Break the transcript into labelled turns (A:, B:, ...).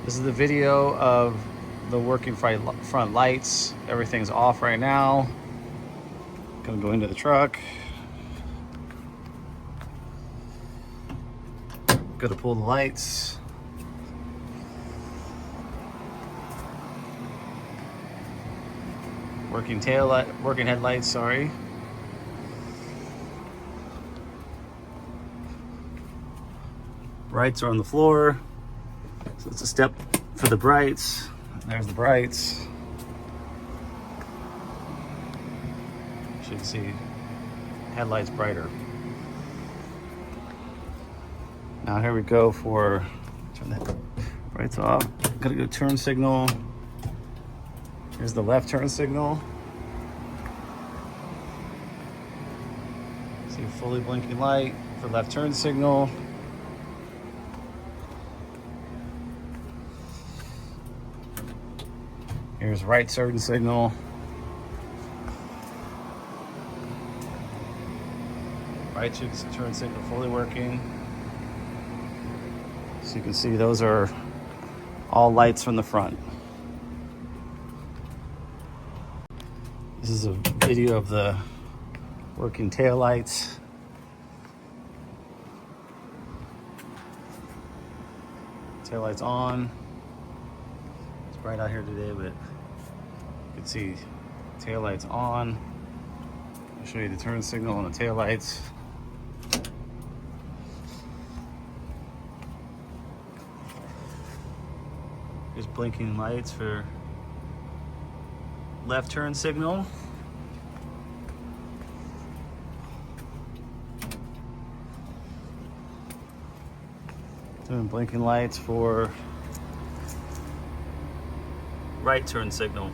A: This is the video of the working front lights. Everything's off right now. Gonna go into the truck. Gonna pull the lights. Working headlights, sorry. Brights are on the floor. So it's a step for the brights. There's the brights. You should see headlights brighter. Now here we go for, turn the brights off. Gotta go turn signal. Here's the left turn signal. See a fully blinking light for left turn signal. Here's right turn signal. Right turn signal fully working. So you can see those are all lights from the front. This is a video of the working taillights. Taillights on. It's bright out here today, but you can see taillights on. I'll show you the turn signal on the taillights. There's blinking lights for left turn signal. Doing blinking lights for right turn signal.